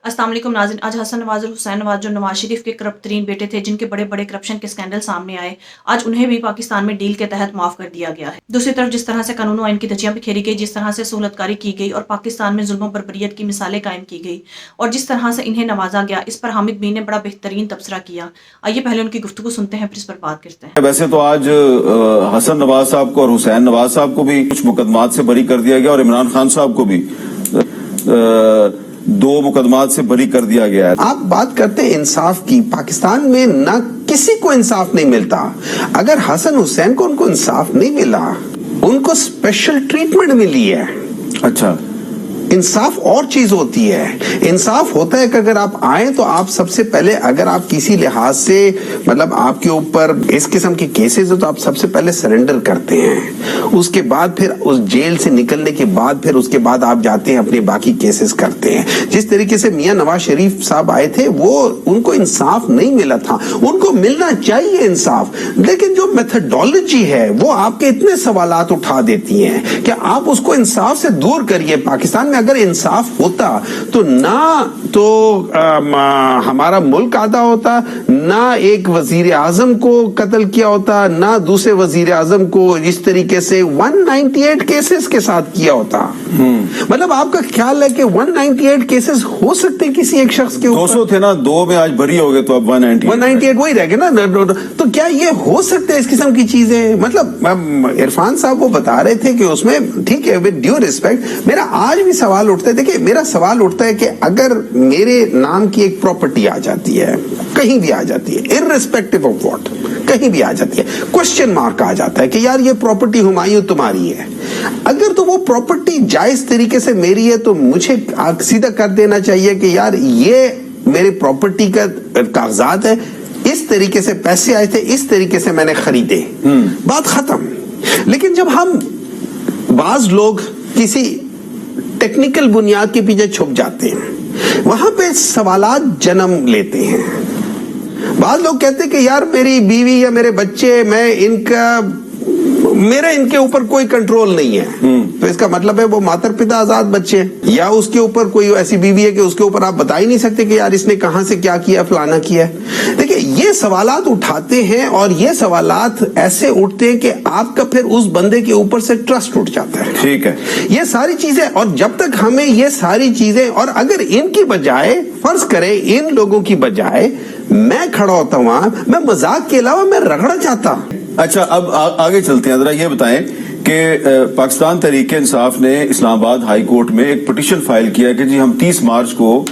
अस्सलाम वालेकुम नाज़रीन। आज हसन नवाज और हुसैन नवाज जो नवाज शरीफ के करप्ट तरीन बेटे थे, जिनके बड़े बड़े करप्शन के स्कैंडल सामने आए, आज उन्हें भी पाकिस्तान में डील के तहत माफ कर दिया गया है। दूसरी तरफ जिस तरह से कानून आइन की धज्जियां बिखेरी गई, जिस तरह से सहूलतकारी की गई और पाकिस्तान में जुल्म बर्बरियत की मिसालें कायम की गई और जिस तरह से इन्हें नवाजा गया, इस पर हामिद बी ने बड़ा बेहतरीन तबसरा किया। आइए पहले उनकी गुफ्तगू सुनते हैं, फिर इस पर बात करते हैं। वैसे तो आज हसन नवाज साहब को और हुसैन नवाज साहब को भी कुछ मुकदमात से बरी कर दिया गया और इमरान खान साहब को भी 2 मुकदमात से बरी कर दिया गया है। आप बात करते हैं इंसाफ की, पाकिस्तान में ना किसी को इंसाफ नहीं मिलता। अगर हसन हुसैन को उनको इंसाफ नहीं मिला, उनको स्पेशल ट्रीटमेंट मिली है। अच्छा, इंसाफ और चीज होती है। इंसाफ होता है कि अगर आप आए तो आप सबसे पहले, अगर आप किसी लिहाज से मतलब आपके ऊपर इस किस्म के केसेस हो तो आप सबसे पहले सरेंडर करते हैं। उसके बाद फिर उस जेल से निकलने के बाद फिर उसके बाद आप जाते हैं अपने बाकी केसेस करते हैं। जिस तरीके से मियां नवाज शरीफ साहब आए थे, वो उनको इंसाफ नहीं मिला था, उनको मिलना चाहिए इंसाफ, लेकिन जो मेथडोलॉजी है वो आपके इतने सवालात उठा देती है कि आप उसको इंसाफ से दूर करिए। पाकिस्तान में अगर इंसाफ होता तो ना तो हमारा मुल्क आधा होता, ना एक वजीर आजम को कत्ल किया होता, ना दूसरे वजीर आजम को इस तरीके से 198 केसेस के साथ किया होता। मतलब आपका ख्याल है कि 198 केसेस हो सकते हैं किसी एक शख्स के ऊपर? 200 थे ना, 2 में आज भरी हो गए तो अब 198 वही रह गए ना। तो क्या ये हो सकते हैं इस किस्म की चीजें? मतलब इरफान साहब वो बता रहे थे कि उसमें, ठीक है, विद ड्यू रिस्पेक्ट, मेरा आज भी सवाल उठता है। देखिए, मेरा सवाल उठता है कि अगर मेरे नाम की एक प्रॉपर्टी आ जाती है, कहीं भी आ जाती है, इररिस्पेक्टिव ऑफ व्हाट, कहीं भी आ जाती है, क्वेश्चन मार्क आ जाता है कि यार ये प्रॉपर्टी हुमायूं तुम्हारी है। अगर तो वो प्रॉपर्टी जायज तरीके से मेरी है तो मुझे सीधा कर देना चाहिए कि यार ये मेरी प्रॉपर्टी का कागजात है, इस तरीके से पैसे आए थे, इस तरीके से मैंने खरीदे, बात खत्म। लेकिन जब हम बाज लोग किसी टेक्निकल बुनियाद के पीछे छुप जाते हैं, वहां पे सवालात जन्म लेते हैं। बाद लोग कहते हैं कि यार मेरी बीवी या मेरे बच्चे, मेरा इनके ऊपर कोई कंट्रोल नहीं है, तो इसका मतलब है वो मातर पिता आजाद बच्चे हैं, या उसके ऊपर कोई ऐसी बीवी है कि उसके ऊपर आप बता ही नहीं सकते कि यार इसने कहां से क्या किया, फलाना किया। देखिए, ये सवालात उठाते हैं और ये सवालात ऐसे उठते हैं कि आपका फिर उस बंदे के ऊपर से ट्रस्ट उठ जाता है। ठीक है, ये सारी चीजें, और जब तक हमें ये सारी चीजें, और अगर इनकी बजाय फर्ज करें इन लोगों की बजाय मैं खड़ा होता वहां, मैं मजाक के अलावा मैं रगड़ा जाता। अच्छा, अब आगे चलते हैं। जरा ये बताएं कि पाकिस्तान तहरीक इंसाफ ने इस्लामाबाद हाई कोर्ट में एक पिटीशन फाइल किया कि जी हम 30 मार्च को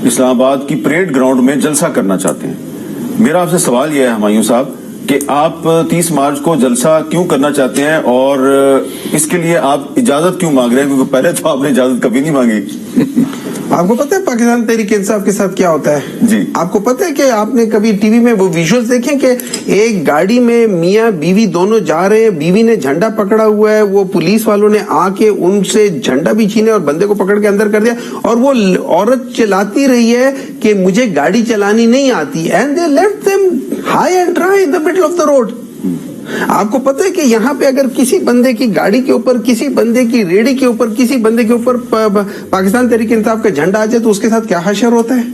इस्लामाबाद की परेड ग्राउंड में जलसा करना चाहते हैं। मेरा आपसे सवाल यह है हुमायूं साहब कि आप 30 मार्च को जलसा क्यों करना चाहते हैं और इसके लिए आप इजाजत क्यों मांग रहे हैं? क्योंकि पहले तो आपने इजाजत कभी नहीं मांगी। आपको पता है पाकिस्तान तहरीक इंसाफ के साथ क्या होता है जी? आपको पता है कि आपने कभी टीवी में वो विजुअल्स देखे कि एक गाड़ी में मियां बीवी दोनों जा रहे हैं, बीवी ने झंडा पकड़ा हुआ है, वो पुलिस वालों ने आके उनसे झंडा भी छीने और बंदे को पकड़ के अंदर कर दिया, और वो औरत चिल्लाती रही है कि मुझे गाड़ी चलानी नहीं आती, and they left them high and dry in the middle of the road. आपको पता है कि यहाँ पे अगर किसी बंदे की गाड़ी के ऊपर, किसी बंदे की रेडी के ऊपर, किसी बंदे के ऊपर पाकिस्तान तहरीक इंसाफ का झंडा आ जाए तो उसके साथ क्या हशर होता है?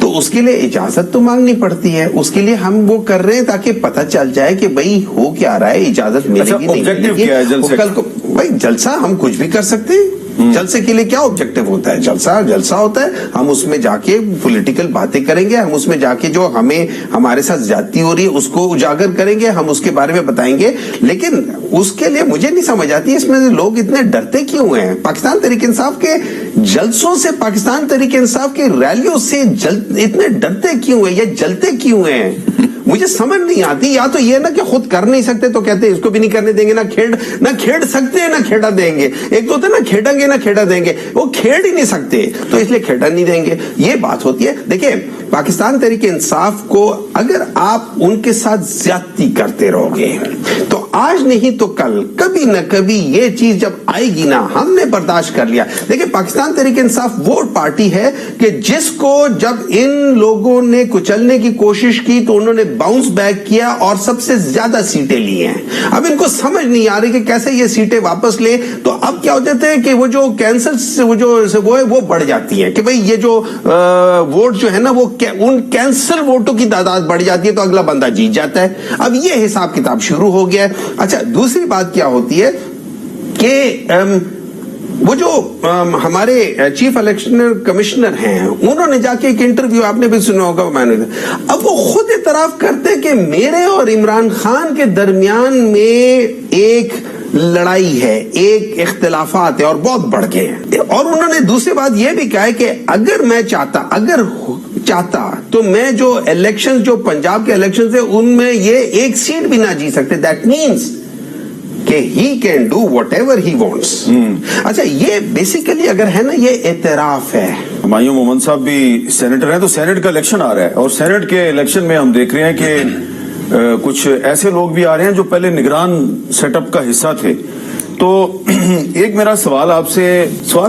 तो उसके लिए इजाजत तो मांगनी पड़ती है। उसके लिए हम वो कर रहे हैं ताकि पता चल जाए कि भाई हो क्या रहा है, इजाजत मिलेगी नहीं मिलेगी। कल को भाई जलसा हम कुछ भी कर सकते हैं। जलसे के लिए क्या ऑब्जेक्टिव होता है? जलसा होता है, हम उसमें जाके पॉलिटिकल बातें करेंगे, हम उसमें जाके जो हमारे साथ ज्यादती हो रही है उसको उजागर करेंगे, हम उसके बारे में बताएंगे। लेकिन उसके लिए मुझे नहीं समझ आती इसमें लोग इतने डरते क्यों हैं? पाकिस्तान तहरीक इंसाफ के जलसों से, पाकिस्तान तहरीक इंसाफ की रैलियों से इतने डरते क्यों हैं, या जलते क्यों हैं? मुझे समझ नहीं आती। या तो ये ना कि खुद कर नहीं सकते तो कहते हैं इसको भी नहीं करने देंगे, ना खेड़ सकते हैं ना खेड़ा देंगे। एक तो होता है ना खेड़ेंगे ना खेड़ा देंगे, वो खेड़ ही नहीं सकते तो इसलिए खेड़ा नहीं देंगे, ये बात होती है। देखिए, पाकिस्तान तहरीक इंसाफ को अगर आप उनके साथ ज्यादती करते रहोगे तो آج نہیں تو کل کبھی نہ کبھی یہ چیز جب آئے گی نا, ہم نے برداشت کر لیا. دیکھیں پاکستان تحریک انصاف وہ پارٹی ہے کہ جس کو جب ان لوگوں نے کچلنے کی کوشش کی تو انہوں نے باؤنس بیک کیا اور سب سے زیادہ سیٹیں لی ہیں. اب ان کو سمجھ نہیں آ رہی کہ کیسے یہ سیٹیں واپس لیں, تو اب کیا ہو جاتے ہیں کہ وہ جو کینسر وہ ہے وہ بڑھ جاتی ہے کہ بھئی یہ جو ووٹ جو ہے نا وہ ان کینسر ووٹوں کی تعداد بڑھ جاتی ہے تو اگلا بندہ جیت جاتا ہے. اب یہ حساب کتاب شروع ہو گیا ہے. اچھا دوسری بات کیا ہوتی ہے کہ وہ جو ہمارے چیف الیکشن کمشنر ہیں انہوں نے جا کے ایک انٹرویو آپ نے بھی سنا ہوگا, میں نے اب وہ خود اعتراف کرتے کہ میرے اور عمران خان کے درمیان میں ایک لڑائی ہے, ایک اختلافات ہے اور بہت بڑھ گئے ہیں. اور انہوں نے دوسری بات یہ بھی کہا ہے کہ اگر میں چاہتا تو میں جو الیکشن جو پنجاب کے الیکشن تھے ان میں یہ ایک سیٹ بھی نہ جیت سکتے. دیٹ مینس کہ he can do whatever he wants. اچھا یہ بیسیکلی اگر ہے نا یہ اعتراف ہے. ہمایوں مومن صاحب بھی سینیٹر ہیں, تو سینٹ کا الیکشن آ رہا ہے اور سینٹ کے الیکشن میں ہم دیکھ رہے ہیں کہ کچھ ایسے لوگ بھی آ رہے ہیں جو پہلے نگران سیٹ اپ کا حصہ تھے. تو ایک میرا سوال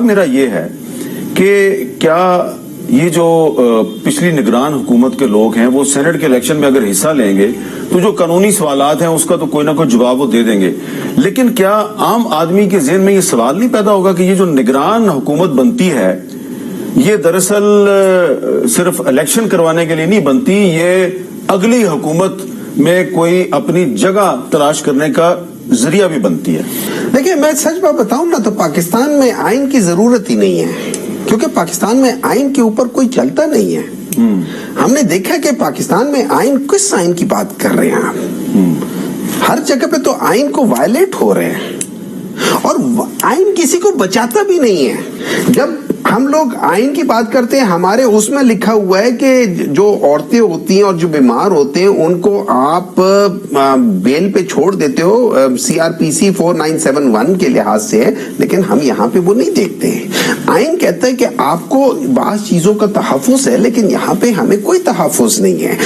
میرا یہ ہے کہ کیا یہ جو پچھلی نگران حکومت کے لوگ ہیں وہ سینٹ کے الیکشن میں اگر حصہ لیں گے تو جو قانونی سوالات ہیں اس کا تو کوئی نہ کوئی جواب وہ دے دیں گے, لیکن کیا عام آدمی کے ذہن میں یہ سوال نہیں پیدا ہوگا کہ یہ جو نگران حکومت بنتی ہے یہ دراصل صرف الیکشن کروانے کے لیے نہیں بنتی, یہ اگلی حکومت میں کوئی اپنی جگہ تلاش کرنے کا ذریعہ بھی بنتی ہے. دیکھیں میں سچ بات بتاؤں نا تو پاکستان میں آئین کی ضرورت ہی نہیں ہے, کیونکہ پاکستان میں آئین کے اوپر کوئی چلتا نہیں ہے. ہم نے دیکھا کہ پاکستان میں آئین کس آئین کی بات کر رہے ہیں آپ, ہر جگہ پہ تو آئین کو وائلیٹ ہو رہے ہیں اور آئین کسی کو بچاتا بھی نہیں ہے. جب ہم لوگ آئین کی بات کرتے ہیں ہمارے اس میں لکھا ہوا ہے کہ جو عورتیں ہوتی ہیں اور جو بیمار ہوتے ہیں ان کو آپ بیل پہ چھوڑ دیتے ہو CRPC 4971 کے لحاظ سے, لیکن ہم یہاں پہ وہ نہیں دیکھتے ہیں. آئین کہتا ہے کہ آپ کو بعض چیزوں کا تحفظ ہے لیکن یہاں پہ ہمیں کوئی تحفظ نہیں ہے.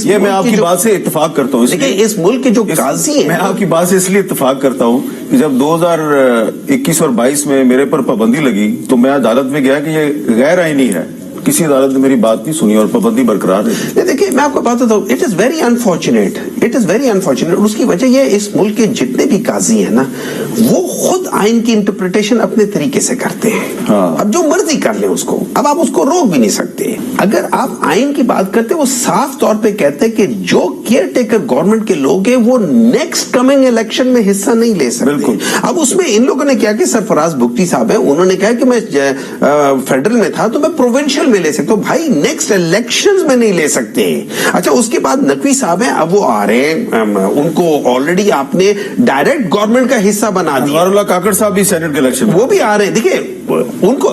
یہ میں آپ کی بات سے اتفاق کرتا ہوں, لیکن اس ملک کے جو قاضی ہیں, میں آپ کی بات سے اس لیے اتفاق کرتا ہوں کہ جب 2021 اور 22 میں میرے پر پابندی لگی تو میں عدالت میں گیا کہ یہ غیر آئینی ہے, کسی عدالت نے میری بات نہیں سنی اور پابندی برقرار ہے. دیکھیے میں آپ کو بات بتاؤں, اٹ از ویری انفارچونیٹ. اس کی وجہ یہ اس ملک کے جتنے بھی قاضی ہیں نا وہ خود آئین کی انٹرپریٹیشن اپنے طریقے سے کرتے ہیں. اب جو مرضی کر لیں اس کو, اب آپ اس کو روک بھی نہیں سکتے. اگر آپ آئین کی بات کرتے وہ صاف طور پہ کہتے ہیں کہ جو کیئر ٹیکر گورنمنٹ کے لوگ ہیں وہ نیکسٹ کمنگ الیکشن میں حصہ نہیں لے سکتے. بالکل. اب اس میں ان لوگوں نے کیا کہ سرفراز بگٹی صاحب ہیں, انہوں نے کہا کہ میں فیڈرل میں تھا تو میں پروونشل میں لے سکتا ہوں. بھائی نیکسٹ الیکشنز میں نہیں لے سکتے. اچھا اس کے بعد نقوی صاحب ہیں, اب وہ آ رہے ہیں, ان کو آلریڈی آپ نے ڈائریکٹ گورنمنٹ کا حصہ بنا دیا. انوار اللہ کاکڑ صاحب بھی سینٹ کے الیکشن وہ بھی آ رہے ہیں. دیکھیں ان کو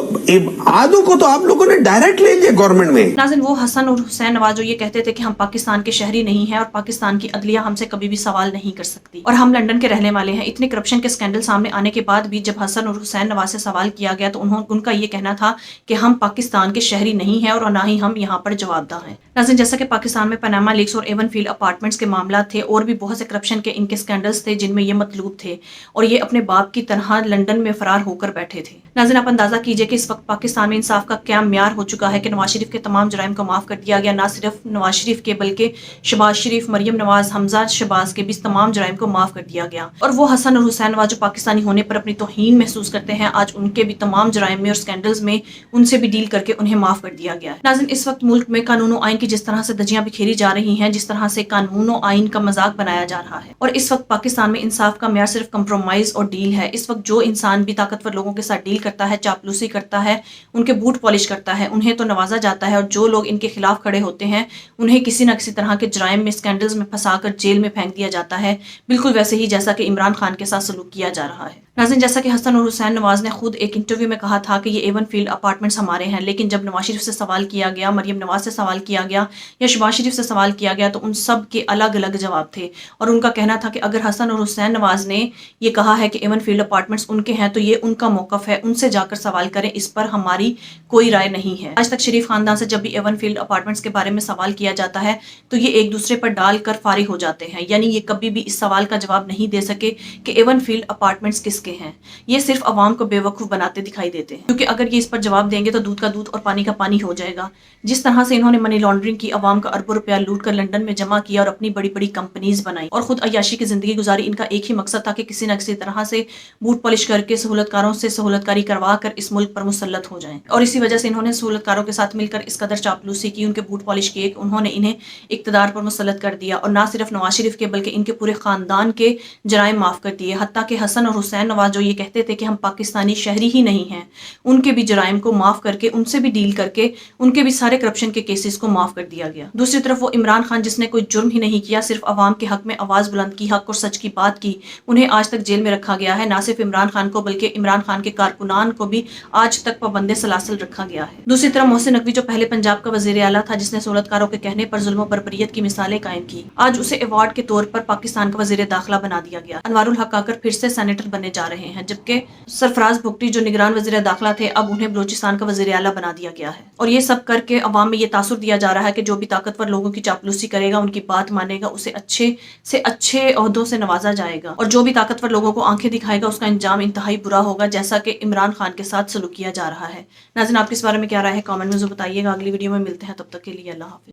آدھوں کو تو آپ لوگوں نے ڈائریکٹ لے لیا گورنمنٹ میں. ناظرین وہ حسن اور حسین نواز جو یہ کہتے تھے کہ ہم پاکستان کے شہری نہیں ہیں اور پاکستان کی عدلیہ ہم سے کبھی بھی سوال نہیں کر سکتی اور ہم لندن کے رہنے والے ہیں. اتنے کرپشن کے اسکینڈل سامنے آنے کے بعد بھی جب حسن اور حسین نواز سے سوال کیا گیا تو ان کا یہ کہنا تھا کہ ہم پاکستان کے شہری نہیں ہیں اور نہ ہی ہم یہاں پر جواب دہ ہیں. ناظرین جیسا کہ پاکستان میں پاناما لیکس اور ایون فیلڈ اپارٹمنٹس کے معاملات تھے اور بھی بہت سے کرپشن کے ان کے اسکینڈلز تھے جن میں یہ مطلوب تھے اور یہ اپنے باپ کی طرح لندن میں فرار ہو کر بیٹھے تھے. ناظرین آپ اندازہ کیجئے کہ اس وقت پاکستان میں انصاف کا کیا معیار ہو چکا ہے کہ نواز شریف کے تمام جرائم کو معاف کر دیا گیا. نہ صرف نواز شریف کے بلکہ شہباز شریف, مریم نواز, حمزہ شہباز کے بھی تمام جرائم کو معاف کر دیا گیا. اور وہ حسن اور حسین نواز جو پاکستانی ہونے پر اپنی توہین محسوس کرتے ہیں آج ان کے بھی تمام جرائم میں اور اسکینڈلز میں ان سے بھی ڈیل کر کے انہیں معاف کر دیا گیا ہے. ناظرین اس وقت ملک میں قانون و آئین کی جس طرح سے دھجیاں بکھیری جا رہی ہیں, جس طرح سے قانون و آئین کا مذاق بنایا جا رہا ہے اور اس وقت پاکستان میں انصاف کا معیار صرف کمپرومائز اور ڈیل ہے. اس وقت جو انسان بھی طاقتور لوگوں کے ساتھ ڈیل کرتا ہے, چاپلوسی کرتا ہے, ان کے بوٹ پالش کرتا ہے, انہیں تو نوازا جاتا ہے اور جو لوگ ان کے خلاف کھڑے ہوتے ہیں انہیں کسی نہ کسی طرح کے جرائم میں اسکینڈلز میں پھنسا کر جیل میں پھینک دیا جاتا ہے, بالکل ویسے ہی جیسا کہ عمران خان کے ساتھ سلوک کیا جا رہا ہے. नाज़रीन, जैसा कि हसन और हुसैन नवाज ने खुद एक इंटरव्यू में कहा था कि ये एवन फील्ड अपार्टमेंट्स हमारे हैं, लेकिन जब नवाज शरीफ से सवाल किया गया, मरियम नवाज से सवाल किया गया या शहबाज शरीफ से सवाल किया गया, तो उन सब के अलग अलग जवाब थे। और उनका कहना था कि अगर हसन और हुसैन नवाज ने ये कहा है कि एवन फील्ड अपार्टमेंट्स उनके हैं, तो ये उनका मौक़िफ़ है, उनसे जाकर सवाल करें, इस पर हमारी कोई राय नहीं है। आज तक शरीफ खानदान से जब भी एवन फील्ड अपार्टमेंट्स के बारे में सवाल किया जाता है तो ये एक दूसरे पर डालकर फारिग हो जाते हैं, यानी ये कभी भी इस सवाल का जवाब नहीं दे सके कि एवन फील्ड अपार्टमेंट्स किसके हैं। ये सिर्फ अवाम को बेवकूफ़ बनाते दिखाई देते हैं, क्योंकि अगर ये इस पर जवाब देंगे तो दूध का दूध और पानी का पानी हो जाएगा। जिस तरह से इन्होंने मनी लॉन्ड्रिंग की, अवाम का अरबों रुपया लूट कर लंदन में जमा किया और अपनी बड़ी बड़ी कंपनीज बनाई और खुद अयाशी की जिंदगी गुजारी, इनका एक ही मकसद था कि किसी न किसी तरह से बूट पॉलिश करके सहूलतकारों से सहूलतकारी करवा कर इस मुल्क पर मुसल्लत हो जाएं। और इसी वजह से इन्होंने सहूलतकारों के साथ मिलकर इस कदर चापलूसी की, उनके बूट पॉलिश किए, उन्होंने इन्हें इक़्तिदार पर मुसल्लत कर दिया और ना सिर्फ नवाज शरीफ के बल्कि इनके पूरे खानदान के जराइम माफ़ कर दिए। हत्ता कि हसन और हुसैन नवाज जो ये कहते थे कि हम पाकिस्तानी शहरी ही नहीं हैं, उनके भी जराइम को माफ़ करके, उनसे भी डील करके, उनके भी सारे करप्शन के केसेस को माफ़ कर दिया गया। दूसरी तरफ वो इमरान खान जिसने कोई जुर्म ही नहीं किया, सिर्फ अवाम के हक में आवाज़ बुलंद की, हक और सच की बात की, उन्हें आज तक जेल में रखा गया है। ना सिर्फ इमरान खान को बल्कि इमरान खान के कारकुनान को भी आज तक पाबंदे सलासल रखा गया है। दूसरी तरफ मोहसिन नकवी जो पहले पंजाब का वज़ीर आला था, जिसने सहूलतकारों के कहने पर जुल्म और बर्बरियत की मिसालें कायम की, आज उसे अवार्ड के तौर पर पाकिस्तान का वज़ीर दाखिला बना दिया गया। अनवारुल हक आकर फिर से सेनेटर बनने जा रहे हैं, जबकि सरफराज भुगटी जो निगरान वज़ीर दाखिला थे, अब उन्हें बलूचिस्तान का वज़ीर आला बना दिया गया है। और ये सब करके अवाम में ये तासुर दिया जा रहा है कि जो भी ताकतवर लोगों की चापलूसी करेगा, उनकी बात मानेगा, उसे अच्छे से अच्छे ओहदों से नवाजा जाएगा, और जो भी ताकतवर लोगों को आंखें दिखाएगा उसका अंजाम इंतहाई बुरा होगा, जैसा कि इमरान खान के साथ सलूक किया जा रहा है। नाज़रीन, आपके इस बारे में क्या राय है, कमेंट में ज़रूर बताइएगा। अगली वीडियो में मिलते हैं, तब तक के लिए अल्लाह हाफ़िज़।